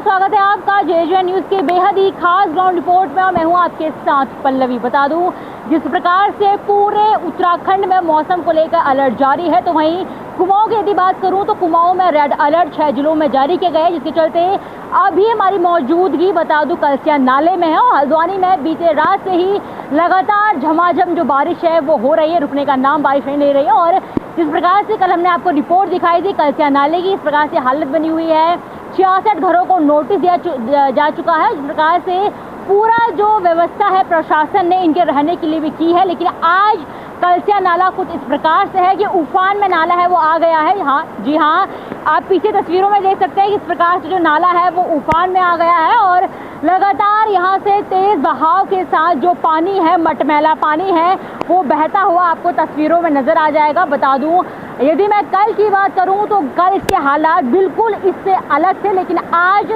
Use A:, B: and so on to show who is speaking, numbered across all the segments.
A: स्वागत है आपका जे न्यूज़ के बेहद ही खास ग्राउंड रिपोर्ट में और मैं हूं आपके साथ पल्लवी। बता दूं, जिस प्रकार से पूरे उत्तराखंड में मौसम को लेकर अलर्ट जारी है, तो वहीं कुमाऊं की यदि बात करूं तो कुमाऊं में रेड अलर्ट 6 जिलों में जारी किया गया है, जिसके चलते अभी हमारी मौजूदगी बता दूं कलसिया नाले में है और हल्द्वानी में बीते रात से ही लगातार झमाझम जो बारिश है वो हो रही है, रुकने का नाम बारिश नहीं ले रही है। और जिस प्रकार से कल हमने आपको रिपोर्ट दिखाई थी कलसिया नाले की, इस प्रकार से हालत बनी हुई है। 66 घरों को नोटिस दिया जा चुका है। इस प्रकार से पूरा जो व्यवस्था है प्रशासन ने इनके रहने के लिए भी की है, लेकिन आज कलसिया नाला कुछ इस प्रकार से है कि उफान में नाला है वो आ गया है। हाँ जी हाँ, आप पीछे तस्वीरों में देख सकते हैं कि इस प्रकार से जो नाला है वो उफान में आ गया है और लगातार यहाँ से तेज बहाव के साथ जो पानी है, मटमैला पानी है, वो बहता हुआ आपको तस्वीरों में नजर आ जाएगा। बता दूं, यदि मैं कल की बात करूं तो कल इसके हालात बिल्कुल इससे अलग थे, लेकिन आज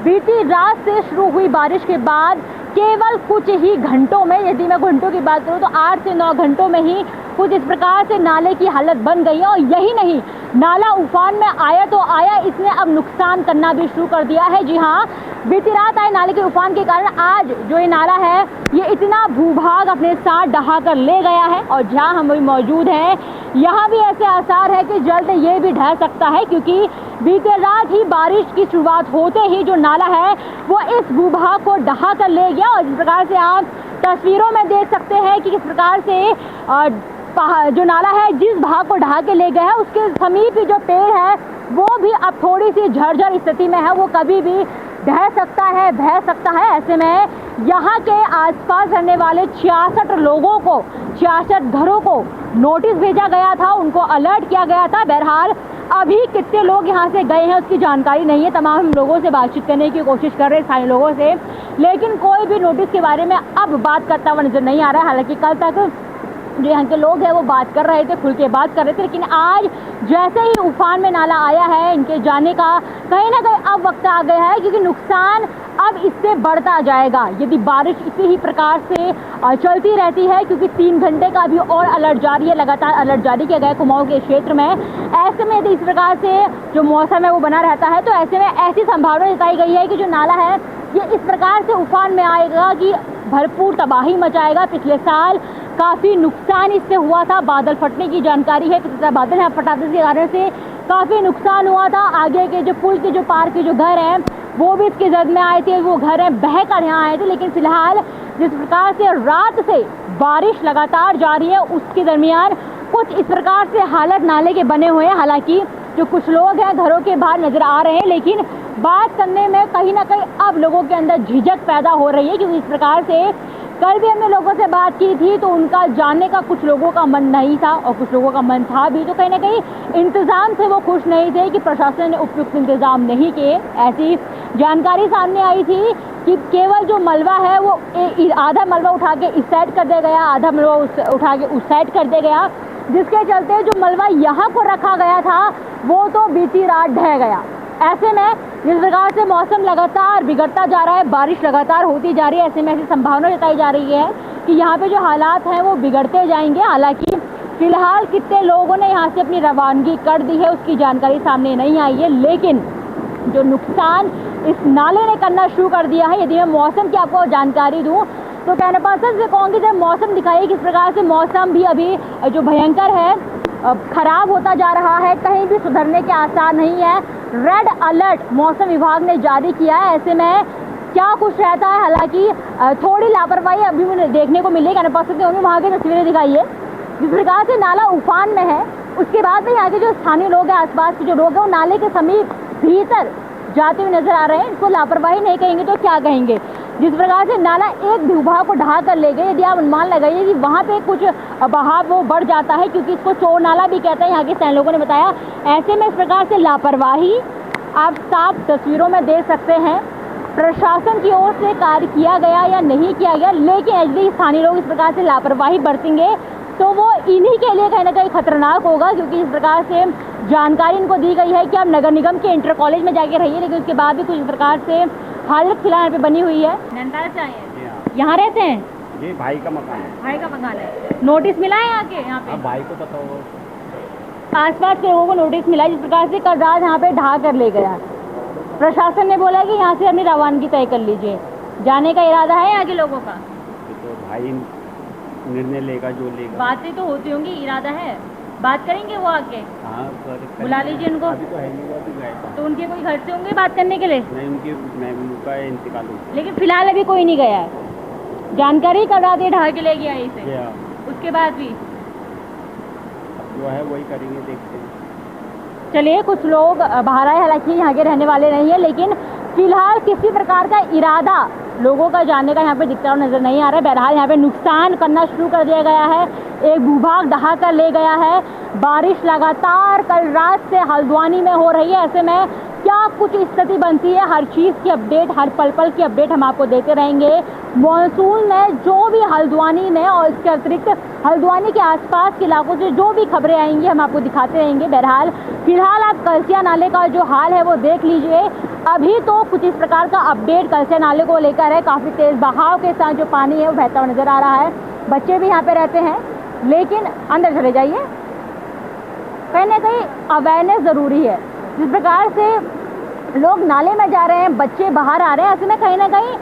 A: बीती रात से शुरू हुई बारिश के बाद केवल कुछ ही घंटों में, यदि मैं घंटों की बात करूं तो 8 से 9 घंटों में ही कुछ इस प्रकार से नाले की हालत बन गई है। और यही नहीं, नाला उफान में आया तो आया, इसने अब नुकसान करना भी शुरू कर दिया है। जी हाँ, बीती रात आए नाले के उफान के कारण आज जो ये नाला है ये इतना भूभाग अपने साथ डहा कर ले गया है। और जहाँ हम अभी मौजूद हैं यहाँ भी ऐसे आसार है कि जल्द ये भी ढह सकता है, क्योंकि बीते रात ही बारिश की शुरुआत होते ही जो नाला है वो इस भूभाग को डहा कर ले गया। और इस प्रकार से आप तस्वीरों में देख सकते हैं कि किस प्रकार से जो नाला है जिस भाग को ढहा के ले गया है उसके समीप ही जो पेड़ है वो भी अब थोड़ी सी झरझर स्थिति में है, वो कभी भी ढह सकता है, बह सकता है। ऐसे में यहाँ के आसपास रहने वाले 66 लोगों को, 66 घरों को नोटिस भेजा गया था, उनको अलर्ट किया गया था। बहरहाल अभी कितने लोग यहाँ से गए हैं उसकी जानकारी नहीं है। तमाम लोगों से बातचीत करने की कोशिश कर रहे हैं, सारे लोगों से, लेकिन कोई भी नोटिस के बारे में अब बात करता हुआ नजर नहीं आ रहा है। हालांकि कल तक जो यहाँ के लोग हैं वो बात कर रहे थे, खुल के बात कर रहे थे, लेकिन आज जैसे ही उफान में नाला आया है इनके जाने का कहीं ना कहीं अब वक्त आ गया है, क्योंकि नुकसान अब इससे बढ़ता जाएगा यदि बारिश इसी ही प्रकार से चलती रहती है, क्योंकि 3 घंटे का भी और अलर्ट जारी है, लगातार अलर्ट जारी किया गया है कुमाऊं के क्षेत्र में। ऐसे में यदि इस प्रकार से जो मौसम है वो बना रहता है तो ऐसे में ऐसी संभावना जताई गई है कि जो नाला है ये इस प्रकार से उफान में आएगा कि भरपूर तबाही मचाएगा। पिछले साल काफ़ी नुकसान इससे हुआ था, बादल फटने की जानकारी है, पिछले बादल यहाँ फटाने के कारण से काफ़ी नुकसान हुआ था। आगे के जो पुल के जो पार के जो घर हैं वो भी इसके जद में आए थे, वो घर हैं बह कर यहाँ आए थे। लेकिन फिलहाल जिस प्रकार से रात से बारिश लगातार जारी है उसके दरमियान कुछ इस प्रकार से हालत नाले के बने हुए हैं। हालांकि जो कुछ लोग हैं घरों के बाहर नजर आ रहे हैं, लेकिन बात करने में कहीं ना कहीं अब लोगों के अंदर झिझक पैदा हो रही है, क्योंकि इस प्रकार से कल भी हमने लोगों से बात की थी तो उनका जानने का कुछ लोगों का मन नहीं था और कुछ लोगों का मन था भी, तो कहीं ना कहीं इंतज़ाम से वो खुश नहीं थे कि प्रशासन ने उपयुक्त इंतज़ाम नहीं किए। ऐसी जानकारी सामने आई थी कि केवल जो मलबा है वो आधा मलबा उठा के इस साइड कर दिया गया, आधा मलबा उठा के उस साइड कर दिया गया, जिसके चलते जो मलबा यहाँ को रखा गया था वो तो बीती रात ढह गया। ऐसे में जिस प्रकार से मौसम लगातार बिगड़ता जा रहा है, बारिश लगातार होती जा रही है, ऐसे में ऐसी संभावना जताई जा रही है कि यहाँ पे जो हालात हैं वो बिगड़ते जाएंगे। हालांकि फिलहाल कितने लोगों ने यहाँ से अपनी रवानगी कर दी है उसकी जानकारी सामने नहीं आई है, लेकिन जो नुकसान इस नाले ने करना शुरू कर दिया है। यदि मैं मौसम की आपको जानकारी दूँ तो कहने पर्सन से कहूँगी जब मौसम दिखाइए किस प्रकार से मौसम भी अभी जो भयंकर है खराब होता जा रहा है, कहीं भी सुधरने के आसार नहीं है। रेड अलर्ट मौसम विभाग ने जारी किया है। ऐसे में क्या कुछ रहता है, हालांकि थोड़ी लापरवाही अभी मुझे देखने को मिली, कहने पा सकते वहाँ की तस्वीरें दिखाइए जिस प्रकार से नाला उफान में है। उसके बाद में यहाँ के जो स्थानीय लोग हैं, आसपास के जो लोग हैं, वो नाले के समीप भीतर जाते हुए नजर आ रहे हैं। इसको लापरवाही नहीं कहेंगे तो क्या कहेंगे। जिस प्रकार से नाला एक भूभाग को ढहा कर ले गए, यदि आप अनुमान लगाइए कि वहाँ पे कुछ बहाव वो बढ़ जाता है, क्योंकि इसको चोर नाला भी कहते हैं, यहाँ के स्थानीय लोगों ने बताया। ऐसे में इस प्रकार से लापरवाही आप साफ तस्वीरों में देख सकते हैं। प्रशासन की ओर से कार्य किया गया या नहीं किया गया, लेकिन यदि स्थानीय लोग इस प्रकार से लापरवाही बरतेंगे तो वो इन्हीं के लिए कहीं ना कहीं खतरनाक होगा, क्योंकि इस प्रकार से जानकारी इनको दी गई है कि आप नगर निगम के इंटर कॉलेज में जाके रहिए, लेकिन उसके बाद भी कुछ इस प्रकार से हालत फिलहाल यहाँ पे बनी हुई है। नंदा चाहिए, यहाँ रहते हैं,
B: ये भाई का मकान है।
A: भाई का मकान है। नोटिस मिला है यहाँ के, यहाँ पे
B: भाई को बताओ।
A: आसपास के लोगों को नोटिस मिला जिस प्रकार से कल रात यहाँ पे ढहा कर ले गया। प्रशासन ने बोला कि यहाँ से अपनी रवानगी तय कर लीजिए, जाने का इरादा है यहाँ के लोगों का?
B: तो भाई निर्णय लेगा जो लेगा।
A: बातें तो होती होंगी, इरादा है, बात करेंगे वो आके?
B: हाँ,
A: बुला लीजिए उनको।
B: अभी तो है नहीं, वो अभी गए थे।
A: तो उनके कोई घर से होंगे बात करने के लिए?
B: नहीं, उनका इंतकाल हो गया।
A: लेकिन फिलहाल अभी कोई नहीं गया है, जानकारी कल रात ये ढहा के ले गया इसे, उसके बाद भी
B: अब जो है वही करेंगे, देखते हैं।
A: चलिए, कुछ लोग बाहर आए, हालांकि यहाँ के रहने वाले नहीं है, लेकिन फिलहाल किसी प्रकार का इरादा लोगों का जानने का यहाँ पे दिखता हुआ नजर नहीं आ रहा है। बहरहाल यहाँ पे नुकसान करना शुरू कर दिया गया है, एक भूभाग ढहा कर ले गया है। बारिश लगातार कल रात से हल्द्वानी में हो रही है, ऐसे में क्या कुछ स्थिति बनती है, हर चीज़ की अपडेट, हर पल पल की अपडेट हम आपको देते रहेंगे। मॉनसून ने जो भी हल्द्वानी में और इसके अतिरिक्त हल्द्वानी के आसपास के इलाकों से जो भी खबरें आएंगी हम आपको दिखाते रहेंगे। बहरहाल फिलहाल आप कलसिया नाले का जो हाल है वो देख लीजिए। अभी तो कुछ इस प्रकार का अपडेट कलसिया नाले को लेकर है, काफ़ी तेज़ बहाव के साथ जो पानी है वो बहता हुआ नजर आ रहा है। बच्चे भी यहाँ पे रहते हैं, लेकिन अंदर चले जाइए, कहीं ना कहीं अवेयरनेस ज़रूरी है। जिस प्रकार से लोग नाले में जा रहे हैं, बच्चे बाहर आ रहे हैं, ऐसे में कहीं ना कहीं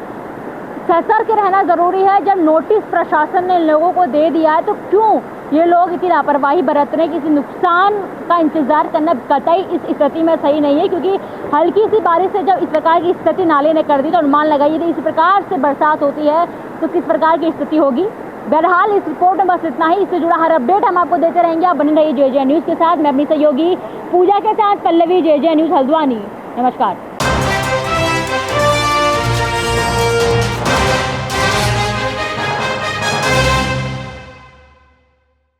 A: सतर्क रहना ज़रूरी है। जब नोटिस प्रशासन ने लोगों को दे दिया है तो क्यों ये लोग इतनी लापरवाही बरत रहे हैं? किसी नुकसान का इंतज़ार करना कतई इस स्थिति में सही नहीं है, क्योंकि हल्की सी बारिश से जब इस प्रकार की स्थिति नाले ने कर दी तो अनुमान लगाइए कि इस प्रकार से बरसात होती है तो किस प्रकार की स्थिति होगी। बहरहाल इस रिपोर्ट में बस इतना ही। इससे जुड़ा हर अपडेट हम आपको देते रहेंगे। आप बने रहिए JJ न्यूज़ के साथ। मैं अपनी सहयोगी पूजा के साथ पल्लवी, JJ न्यूज़ हल्द्वानी। नमस्कार।